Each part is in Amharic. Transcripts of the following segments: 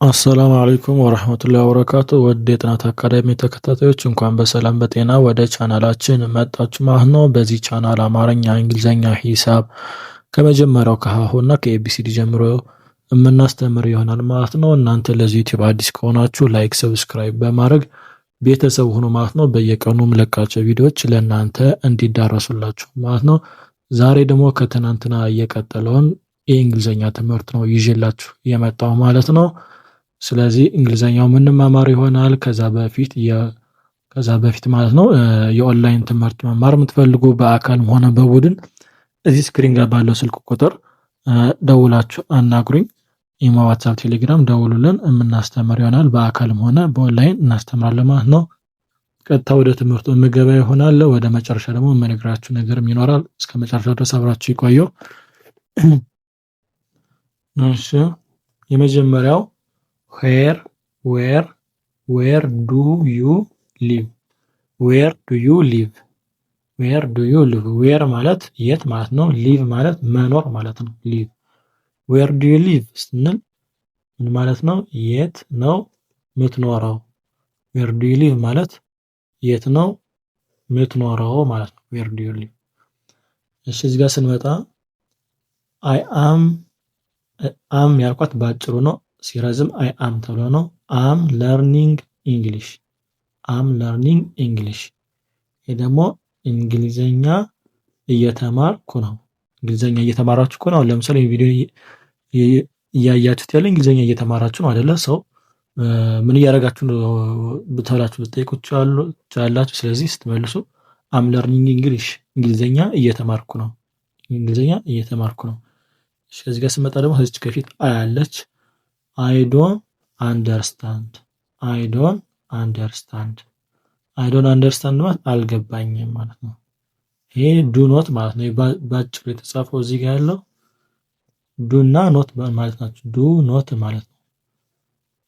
አሰላሙ አለይኩም ወራህመቱላሂ ወበረካቱ። ውድ የጥናት አካዳሚ ተከታታዮች እንኳን በሰላም በጤና ወደ ቻናላችን መጣችሁ ማለት ነው። በዚህ ቻናል አማርኛ፣ እንግሊዘኛ፣ ሂሳብ ከመጀመሪያው ከሀሁና ከኤቢሲዲ ጀምሮ የምናስተምር ይሆናል ማለት ነው። እናንተ ለዚህ ዩቲዩብ አዲስ ከሆናችሁ ላይክ፣ ሰብስክራይብ በማድረግ ቤተሰብ ሁኑ ማለት ነው። በየቀኑ የምለቃቸው ቪዲዮዎች ለእናንተ እንዲዳረሱላችሁ ማለት ነው። ዛሬ ደግሞ ከትናንትና እየቀጠለውን የእንግሊዘኛ ትምህርት ነው ይዤላችሁ የመጣው ማለት ነው። ስለዚህ እንግሊዘኛው ምንማማር ይሆናል። ከዛ በፊት ማለት ነው የኦንላይን ትምህርት መማር የምትፈልጉ በአካልም ሆነ በቡድን እዚህ ስክሪን ጋር ባለው ስልክ ቁጥር ደውላችሁ አናግሩኝ። ኢሞ፣ ዋትሳፕ፣ ቴሌግራም ደውሉልን የምናስተምር ይሆናል። በአካልም ሆነ በኦንላይን እናስተምራለን ማለት ነው። ቀጥታ ወደ ትምህርቱ የምገባ ይሆናል። ወደ መጨረሻ ደግሞ የምነግራችሁ ነገርም ይኖራል። እስከ መጨረሻ ድረስ አብራችሁ ይቆዩ። እሺ የመጀመሪያው where do you live? where do you live? where ማለት የት ማለት ነው። live ማለት መኖር ማለት ነው። live where do you live ስንል ምን ማለት ነው? የት ነው የምትኖረው? where do you live ማለት የት ነው የምትኖረው ማለት ነው። where do you live። እሺ እዚህ ጋር ስንመጣ I am ያልኳት ባጭሩ ነው። ሲረዝም አይ አም ተብሎ ነው። አም ለርኒንግ እንግሊሽ። ይሄ ደግሞ እንግሊዘኛ እየተማርኩ ነው። እንግሊዘኛ እየተማራችሁ እኮ ነው። ለምሳሌ ቪዲዮ እያያችሁት ያለ እንግሊዘኛ እየተማራችሁ ነው አይደለ? ሰው ምን እያደረጋችሁ ነው ብትላችሁ ልትጠይቁ ትችላላችሁ። ስለዚህ ስትመልሱ አም ለርኒንግ እንግሊሽ፣ እንግሊዘኛ እየተማርኩ ነው። እዚህ ጋር ስመጣ ደግሞ እዚች ከፊት አያለች I don't understand ማለት አልገባኝም ማለት ነው። ይሄ ዱ ኖት ማለት ነው። ባጭሩ የተጻፈው እዚህ ጋር ያለው ዱ እና ኖት ማለት ናቸው። ዱ ኖት ማለት ነው።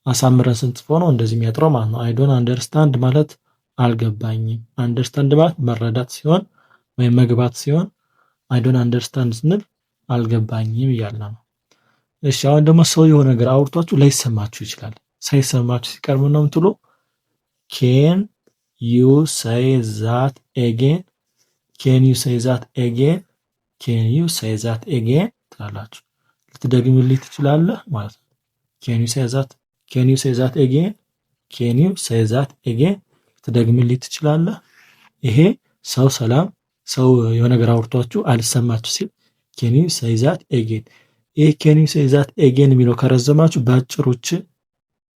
አሳምረን ስንጽፈው ነው እንደዚህ የሚያጥረው ማለት ነው። I don't understand ማለት አልገባኝም። አንደርስታንድ ማለት መረዳት ሲሆን ወይም መግባት ሲሆን I don't understand ስንል አልገባኝም እያለ ነው። እሺ አሁን ደግሞ ሰው የሆነ ነገር አውርቷችሁ ላይሰማችሁ ይችላል። ሳይሰማችሁ ሲቀር ምን ነው የምትሉ? can you say that again ትላላችሁ። ልትደግምልኝ ትችላለህ ማለት ነው። can you say that again ልትደግምልኝ ትችላለህ። ይሄ ሰው የሆነ ነገር አውርቷችሁ አልሰማችሁ ሲል can you say that again። ይሄ can you say that again የሚለው ከረዘማችሁ ባጭሩች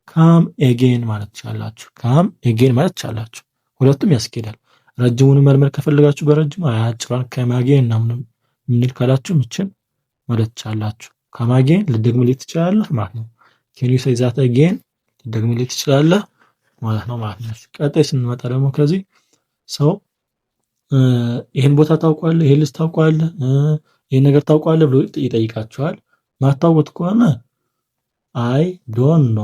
come again ማለት ትችላላችሁ። ሁለቱም ያስኬዳል። ረጅሙን መልመድ ከፈለጋችሁ በረጅሙ፣ አጭሯን come again ምናምን ምንል ካላችሁ ምችን ማለት ትችላላችሁ። come again ልትደግምልኝ ትችላለህ ማለት ነው። can you say that again ልትደግምልኝ ትችላለህ ማለት ነው። ቀጣይ ስንመጣ ደግሞ ከዚህ ሰው ይሄን ቦታ ታውቋለህ፣ ይሄን ልጅ ታውቋለህ፣ ይሄን ነገር ታውቋለህ ብሎ ይጠይቃችኋል። ማታውቁት ከሆነ አይ ዶንት ኖ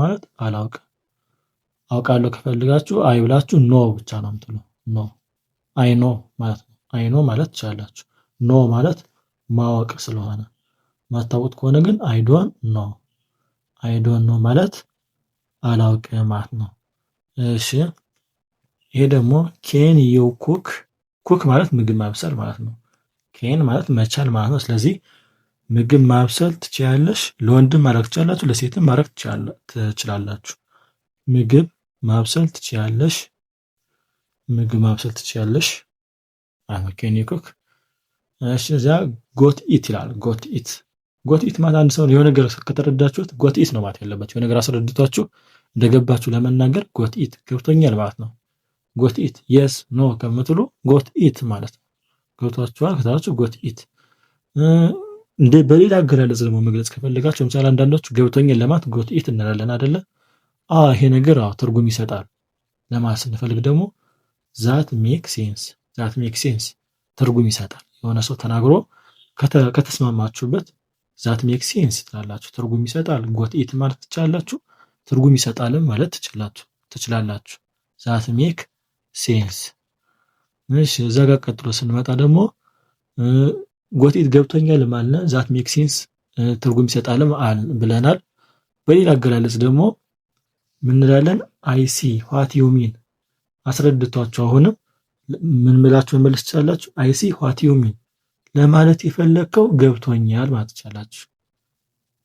ማለት አላውቅም። አውቃለሁ ከፈልጋችሁ አይ ብላችሁ ኖ ብቻ ነው የምትሉ። ኖ አይ ኖ ማለት ነው። አይ ኖ ማለት ትችላላችሁ። ኖ ማለት ማወቅ ስለሆነ፣ ማታውቁት ከሆነ ግን አይ ዶንት ኖ ማለት አላውቅም ማለት ነው። እሺ ይሄ ደግሞ ኬን ዩ ኩክ ማለት ምግብ ማብሰል ማለት ነው። ኬን ማለት መቻል ማለት ነው። ስለዚህ ምግብ ማብሰል ትችያለሽ፣ ለወንድም ማድረግ ትችላላችሁ፣ ለሴትም ማድረግ ትችላላችሁ። ምግብ ማብሰል ትችያለሽ ኬን ዩ ኩክ። እሺ እዚያ ጎት ኢት ይላል። ጎት ኢት ማለት አንድ ሰው የሆነ ነገር ከተረዳችሁት ጎት ኢት ነው ማለት ያለባችሁ። የሆነ ነገር አስረድቷችሁ እንደገባችሁ ለመናገር ጎት ኢት ገብቶኛል ማለት ነው። ጎት ኢት የስ ኖ ከምትሉ ጎት ኢት ማለት ነው። ገብቷችኋል ከታችሁ ጎት ኢት። በሌላ አገላለጽ ደግሞ መግለጽ ከፈለጋችሁ ለምሳሌ አንዳንዶቹ ገብቶኛል ለማለት ጎት ኢት እንላለን አይደለ? ይሄ ነገር ትርጉም ይሰጣል ለማለት ስንፈልግ ደግሞ ዛት ሜክ ሴንስ ትርጉም ይሰጣል። የሆነ ሰው ተናግሮ ከተስማማችሁበት ዛት ሜክ ሴንስ ትላላችሁ፣ ትርጉም ይሰጣል። ጎት ኢት ማለት ትችላላችሁ፣ ትርጉም ይሰጣልም ማለት ትችላላችሁ። ዛት ሜክ ሴንስ። እሺ እዛ ጋር ቀጥሎ ስንመጣ ደግሞ ጎት ኢት ገብቶኛል ማለት ዛት ሜክ ሴንስ ትርጉም ይሰጣል ብለናል። በሌላ አገላለጽ ደግሞ ምን እንላለን? አይ ሲ ዋት ዩ ሚን አስረድቷቸው አሁንም ምን ብላችሁ መመለስ ትችላላችሁ? አይ ሲ ዋት ዩ ሚን ለማለት የፈለግከው ገብቶኛል ማለት ትችላላችሁ።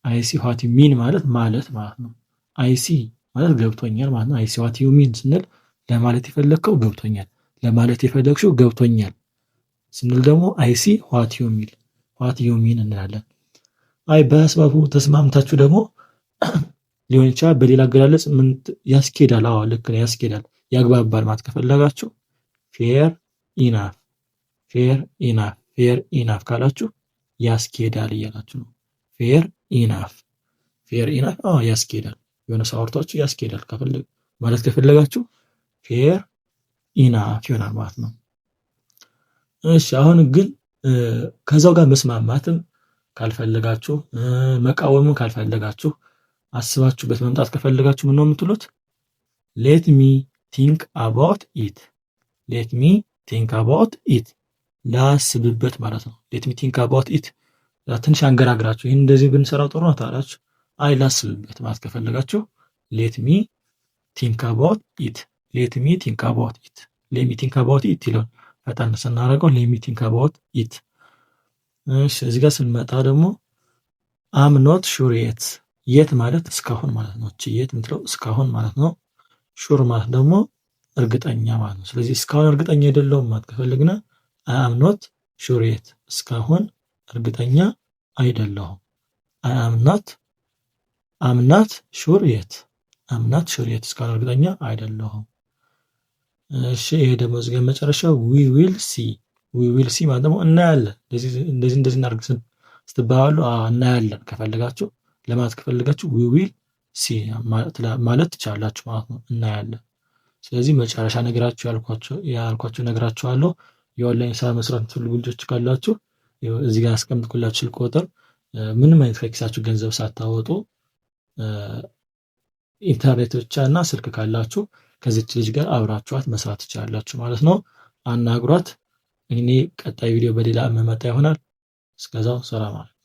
አይ ሲ ዋት ዩ ሚን ማለት ነው። አይ ሲ ማለት ገብቶኛል ማለት ነው። አይ ሲ ዋት ዩ ሚን ስንል ለማለት የፈለግከው ገብቶኛል፣ ለማለት የፈለግሽው ገብቶኛል ስንል ደግሞ አይ ሲ ዋት ዩ ሚን እንላለን። አይ በሀሳቡ ተስማምታችሁ ደግሞ ሊሆን ይችላል። በሌላ አገላለጽ ምን ያስኬዳል? አዎ ልክ ነው፣ ያስኬዳል፣ ያግባባል ማለት ከፈለጋችሁ ፌር ኢናፍ ካላችሁ ያስኬዳል እያላችሁ ነው። ፌር ኢናፍ ያስኬዳል። የሆነ ሰው አውርቷችሁ ያስኬዳል ማለት ከፈለጋችሁ ፌር ኢናፍ ይሆናል ማለት ነው። እሺ አሁን ግን ከዛው ጋር መስማማትም ካልፈለጋችሁ መቃወምም ካልፈለጋችሁ አስባችሁበት መምጣት ከፈለጋችሁ ምን ነው የምትሉት? ሌት ሚ ቲንክ አባውት ኢት ላስብበት ማለት ነው። ሌት ሚ ቲንክ አባውት ኢት ትንሽ አንገራግራችሁ ይህን እንደዚህ ብንሰራው ጥሩ ነው ታላችሁ። አይ ላስብበት ማለት ከፈለጋችሁ ሌት ሚ ቲንክ አባውት ኢት ይለውን ፈጠን ስናደርገው ሌት ሚ ቲንክ አባውት ኢት። እሺ እዚህ ጋር ስንመጣ ደግሞ አም ኖት ሹር የት ማለት እስካሁን ማለት ነው። የት የምትለው እስካሁን ማለት ነው። ሹር ማለት ደግሞ እርግጠኛ ማለት ነው። ስለዚህ እስካሁን እርግጠኛ አይደለሁም ማለት ከፈለግን አም ኖት ሹር የት እስካሁን እርግጠኛ አይደለሁም። አምናት ሹር የት እስካሁን እርግጠኛ አይደለሁም። እሺ ይሄ ደግሞ እዚህ ጋር መጨረሻው ዊ ዊል ሲ ማለት ደግሞ እናያለን። እንደዚህ እናድርግ ስትባባሉ እናያለን ከፈለጋችሁ ለማለት ከፈለጋችሁ ዊ ዊል ሲ ማለት ትችላላችሁ ማለት ነው። እናያለን። ስለዚህ መጨረሻ ያልኳችሁ ነግራችኋለሁ። የኦንላይን ስራ መስራት የምትፈልጉ ልጆች ካላችሁ እዚህ ጋር አስቀምጥኩላችሁ ስልክ ቁጥር ምንም አይነት ከኪሳችሁ ገንዘብ ሳታወጡ ኢንተርኔት ብቻ እና ስልክ ካላችሁ ከዚች ልጅ ጋር አብራችኋት መስራት ትችላላችሁ ማለት ነው። አናግሯት። እኔ ቀጣይ ቪዲዮ በሌላ መመጣ ይሆናል። እስከዛው ሰላም አለ